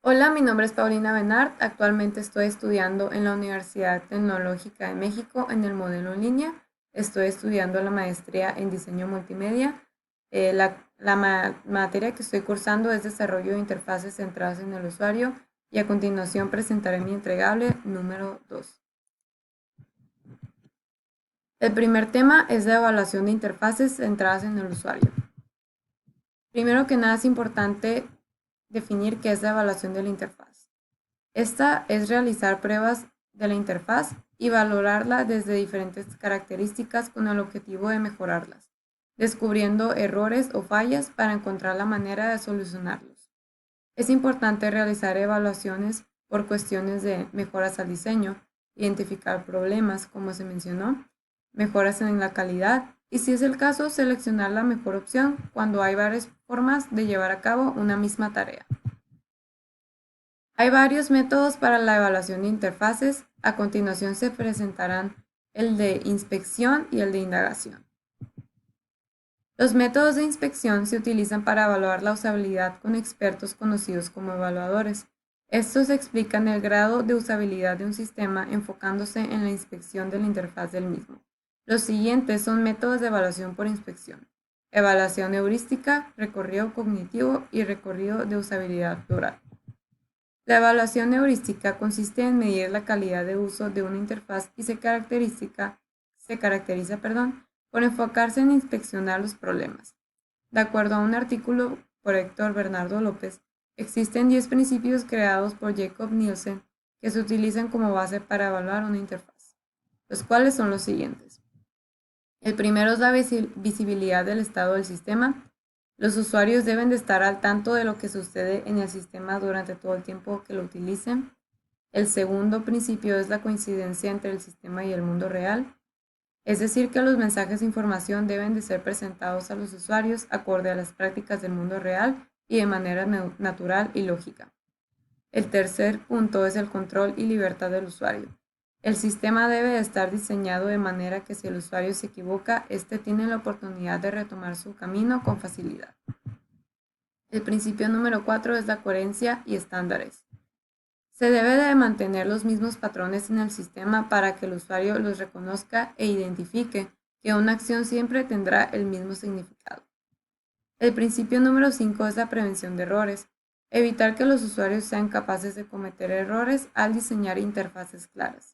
Hola, mi nombre es Paulina Benard. Actualmente estoy estudiando en la Universidad Tecnológica de México en el modelo en línea. Estoy estudiando la maestría en diseño multimedia. La materia que estoy cursando es desarrollo de interfaces centradas en el usuario y a continuación presentaré mi entregable número 2. El primer tema es la evaluación de interfaces centradas en el usuario. Primero que nada es importante definir qué es la evaluación de la interfaz. Esta es realizar pruebas de la interfaz y valorarla desde diferentes características con el objetivo de mejorarlas, descubriendo errores o fallas para encontrar la manera de solucionarlos. Es importante realizar evaluaciones por cuestiones de mejoras al diseño, identificar problemas, como se mencionó, mejoras en la calidad y, si es el caso, seleccionar la mejor opción cuando hay varias formas de llevar a cabo una misma tarea. Hay varios métodos para la evaluación de interfaces. A continuación se presentarán el de inspección y el de indagación. Los métodos de inspección se utilizan para evaluar la usabilidad con expertos conocidos como evaluadores. Estos explican el grado de usabilidad de un sistema enfocándose en la inspección de la interfaz del mismo. Los siguientes son métodos de evaluación por inspección: evaluación heurística, recorrido cognitivo y recorrido de usabilidad plural. La evaluación heurística consiste en medir la calidad de uso de una interfaz y se caracteriza por enfocarse en inspeccionar los problemas. De acuerdo a un artículo por Héctor Bernardo López, existen 10 principios creados por Jakob Nielsen que se utilizan como base para evaluar una interfaz, los cuales son los siguientes. El primero es la visibilidad del estado del sistema. Los usuarios deben de estar al tanto de lo que sucede en el sistema durante todo el tiempo que lo utilicen. El segundo principio es la coincidencia entre el sistema y el mundo real, es decir, que los mensajes de información deben de ser presentados a los usuarios acorde a las prácticas del mundo real y de manera natural y lógica. El tercer punto es el control y libertad del usuario. El sistema debe estar diseñado de manera que si el usuario se equivoca, éste tiene la oportunidad de retomar su camino con facilidad. El principio número 4 es la coherencia y estándares. Se debe de mantener los mismos patrones en el sistema para que el usuario los reconozca e identifique que una acción siempre tendrá el mismo significado. El principio número 5 es la prevención de errores. Evitar que los usuarios sean capaces de cometer errores al diseñar interfaces claras.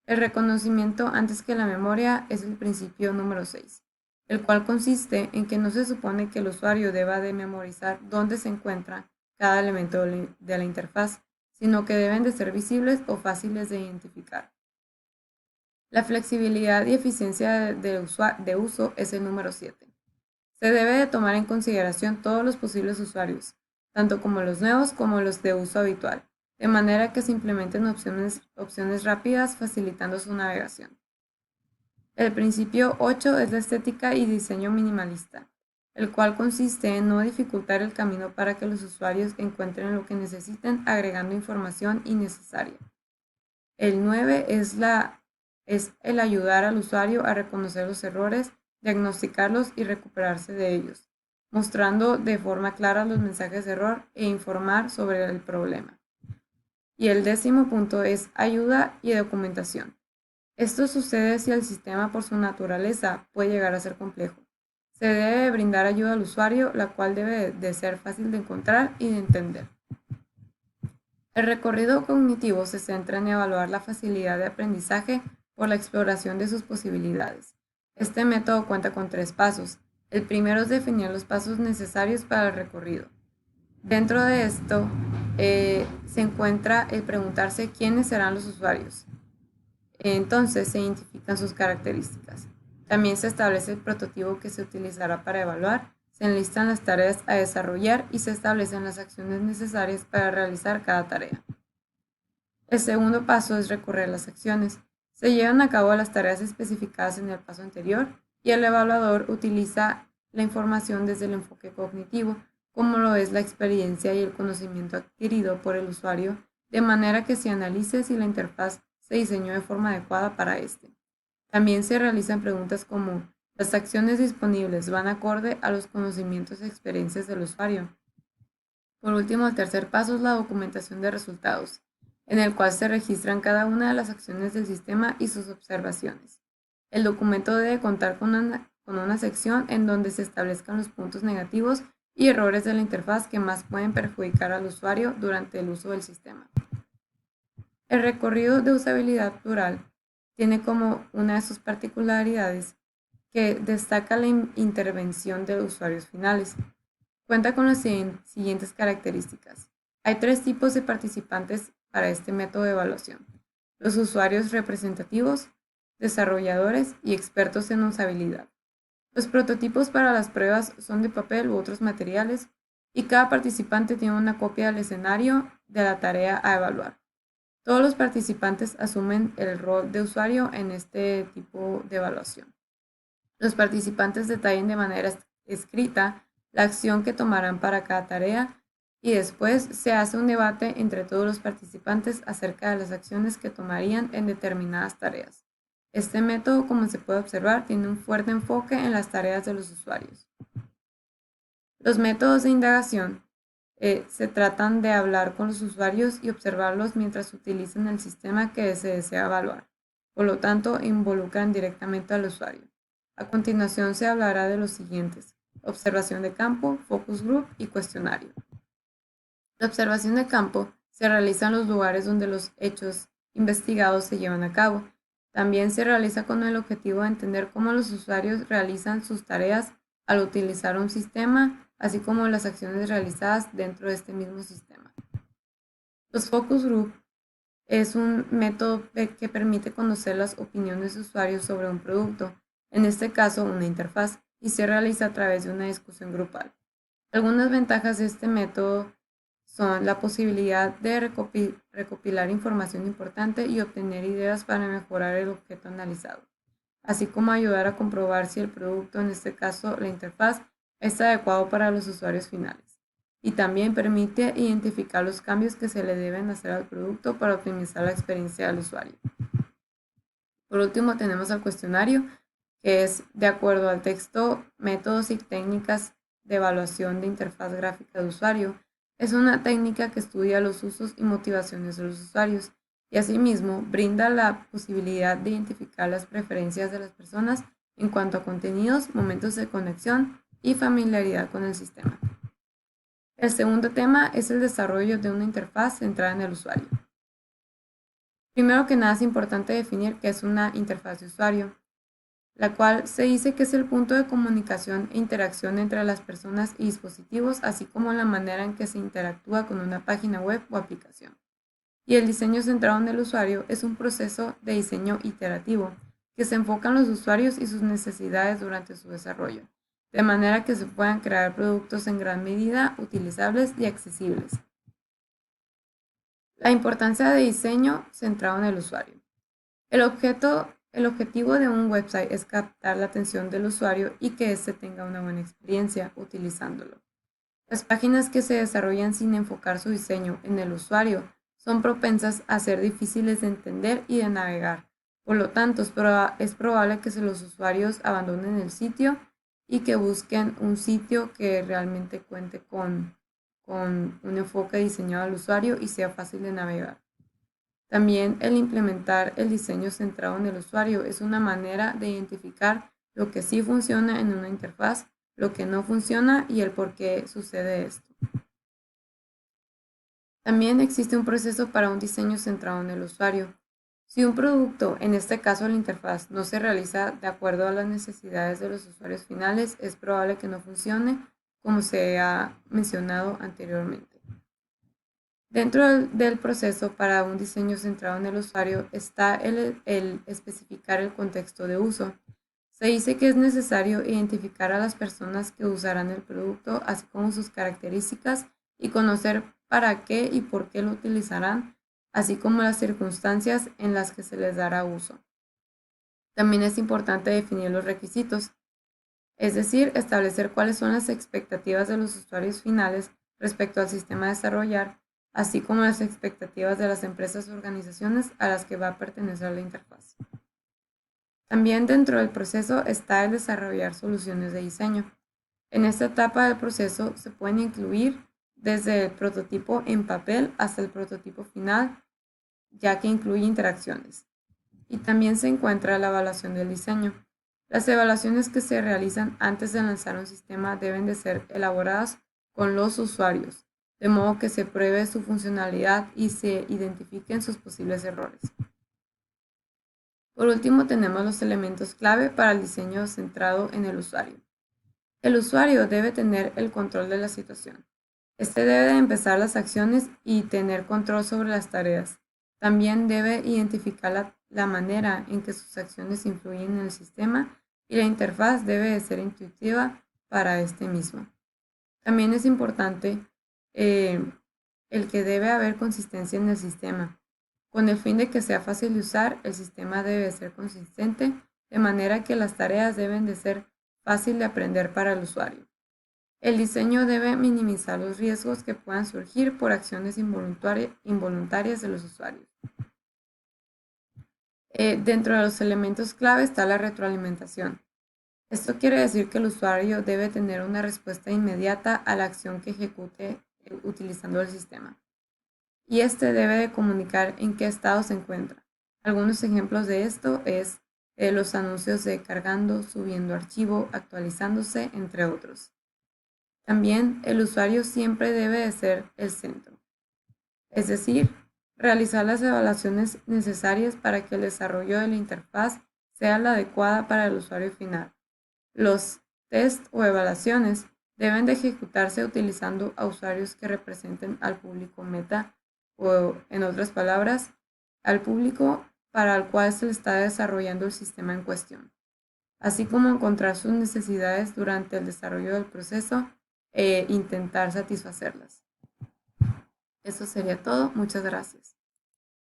El reconocimiento antes que la memoria es el principio número 6, el cual consiste en que no se supone que el usuario deba de memorizar dónde se encuentra cada elemento de la interfaz, sino que deben de ser visibles o fáciles de identificar. La flexibilidad y eficiencia de uso es el número 7. Se debe de tomar en consideración todos los posibles usuarios, tanto como los nuevos como los de uso habitual, de manera que se implementen opciones rápidas facilitando su navegación. El principio 8 es la estética y diseño minimalista, el cual consiste en no dificultar el camino para que los usuarios encuentren lo que necesiten agregando información innecesaria. El 9 es el ayudar al usuario a reconocer los errores, diagnosticarlos y recuperarse de ellos, mostrando de forma clara los mensajes de error e informar sobre el problema. Y el 10º punto es ayuda y documentación. Esto sucede si el sistema por su naturaleza puede llegar a ser complejo. Se debe brindar ayuda al usuario, la cual debe de ser fácil de encontrar y de entender. El recorrido cognitivo se centra en evaluar la facilidad de aprendizaje por la exploración de sus posibilidades. Este método cuenta con 3 pasos. El primero es definir los pasos necesarios para el recorrido. Dentro de esto se encuentra el preguntarse quiénes serán los usuarios. Entonces se identifican sus características. También se establece el prototipo que se utilizará para evaluar, se enlistan las tareas a desarrollar y se establecen las acciones necesarias para realizar cada tarea. El segundo paso es recorrer las acciones. Se llevan a cabo las tareas especificadas en el paso anterior y el evaluador utiliza la información desde el enfoque cognitivo, como lo es la experiencia y el conocimiento adquirido por el usuario, de manera que se analice si la interfaz se diseñó de forma adecuada para este. También se realizan preguntas como: ¿las acciones disponibles van acorde a los conocimientos y experiencias del usuario? Por último, el tercer paso es la documentación de resultados, en el cual se registran cada una de las acciones del sistema y sus observaciones. El documento debe contar con una sección en donde se establezcan los puntos negativos y errores de la interfaz que más pueden perjudicar al usuario durante el uso del sistema. El recorrido de usabilidad plural tiene como una de sus particularidades que destaca la intervención de usuarios finales. Cuenta con las siguientes características. Hay tres tipos de participantes para este método de evaluación: los usuarios representativos, desarrolladores y expertos en usabilidad. Los prototipos para las pruebas son de papel u otros materiales y cada participante tiene una copia del escenario de la tarea a evaluar. Todos los participantes asumen el rol de usuario en este tipo de evaluación. Los participantes detallan de manera escrita la acción que tomarán para cada tarea y después se hace un debate entre todos los participantes acerca de las acciones que tomarían en determinadas tareas. Este método, como se puede observar, tiene un fuerte enfoque en las tareas de los usuarios. Los métodos de indagación se tratan de hablar con los usuarios y observarlos mientras utilizan el sistema que se desea evaluar. Por lo tanto, involucran directamente al usuario. A continuación se hablará de los siguientes: observación de campo, focus group y cuestionario. La observación de campo se realiza en los lugares donde los hechos investigados se llevan a cabo. También se realiza con el objetivo de entender cómo los usuarios realizan sus tareas al utilizar un sistema, así como las acciones realizadas dentro de este mismo sistema. Los focus group es un método que permite conocer las opiniones de usuarios sobre un producto, en este caso una interfaz, y se realiza a través de una discusión grupal. Algunas ventajas de este método son la posibilidad de recopilar información importante y obtener ideas para mejorar el objeto analizado, así como ayudar a comprobar si el producto, en este caso la interfaz, es adecuado para los usuarios finales. Y también permite identificar los cambios que se le deben hacer al producto para optimizar la experiencia del usuario. Por último, tenemos el cuestionario, que es, de acuerdo al texto, métodos y técnicas de evaluación de interfaz gráfica de usuario. Es una técnica que estudia los usos y motivaciones de los usuarios y asimismo brinda la posibilidad de identificar las preferencias de las personas en cuanto a contenidos, momentos de conexión y familiaridad con el sistema. El segundo tema es el desarrollo de una interfaz centrada en el usuario. Primero que nada es importante definir qué es una interfaz de usuario, la cual se dice que es el punto de comunicación e interacción entre las personas y dispositivos, así como la manera en que se interactúa con una página web o aplicación. Y el diseño centrado en el usuario es un proceso de diseño iterativo que se enfoca en los usuarios y sus necesidades durante su desarrollo, de manera que se puedan crear productos en gran medida utilizables y accesibles. La importancia de diseño centrado en el usuario. El objetivo de un website es captar la atención del usuario y que éste tenga una buena experiencia utilizándolo. Las páginas que se desarrollan sin enfocar su diseño en el usuario son propensas a ser difíciles de entender y de navegar. Por lo tanto, es probable que los usuarios abandonen el sitio y que busquen un sitio que realmente cuente con un enfoque diseñado al usuario y sea fácil de navegar. También el implementar el diseño centrado en el usuario es una manera de identificar lo que sí funciona en una interfaz, lo que no funciona y el por qué sucede esto. También existe un proceso para un diseño centrado en el usuario. Si un producto, en este caso la interfaz, no se realiza de acuerdo a las necesidades de los usuarios finales, es probable que no funcione, como se ha mencionado anteriormente. Dentro del proceso para un diseño centrado en el usuario está el especificar el contexto de uso. Se dice que es necesario identificar a las personas que usarán el producto, así como sus características, y conocer para qué y por qué lo utilizarán, así como las circunstancias en las que se les dará uso. También es importante definir los requisitos, es decir, establecer cuáles son las expectativas de los usuarios finales respecto al sistema a desarrollar, así como las expectativas de las empresas o organizaciones a las que va a pertenecer la interfaz. También dentro del proceso está el desarrollar soluciones de diseño. En esta etapa del proceso se pueden incluir desde el prototipo en papel hasta el prototipo final, ya que incluye interacciones. Y también se encuentra la evaluación del diseño. Las evaluaciones que se realizan antes de lanzar un sistema deben de ser elaboradas con los usuarios, de modo que se pruebe su funcionalidad y se identifiquen sus posibles errores. Por último, tenemos los elementos clave para el diseño centrado en el usuario. El usuario debe tener el control de la situación. Este debe de empezar las acciones y tener control sobre las tareas. También debe identificar la manera en que sus acciones influyen en el sistema y la interfaz debe de ser intuitiva para este mismo. También es importante el que debe haber consistencia en el sistema. Con el fin de que sea fácil de usar, el sistema debe ser consistente, de manera que las tareas deben de ser fácil de aprender para el usuario. El diseño debe minimizar los riesgos que puedan surgir por acciones involuntarias de los usuarios. Dentro de los elementos clave está la retroalimentación. Esto quiere decir que el usuario debe tener una respuesta inmediata a la acción que ejecute utilizando el sistema. Y este debe de comunicar en qué estado se encuentra. Algunos ejemplos de esto es los anuncios de cargando, subiendo archivo, actualizándose, entre otros. También el usuario siempre debe de ser el centro, es decir, realizar las evaluaciones necesarias para que el desarrollo de la interfaz sea la adecuada para el usuario final. Los test o evaluaciones deben de ejecutarse utilizando a usuarios que representen al público meta o, en otras palabras, al público para el cual se le está desarrollando el sistema en cuestión, así como encontrar sus necesidades durante el desarrollo del proceso e intentar satisfacerlas. Eso sería todo. Muchas gracias.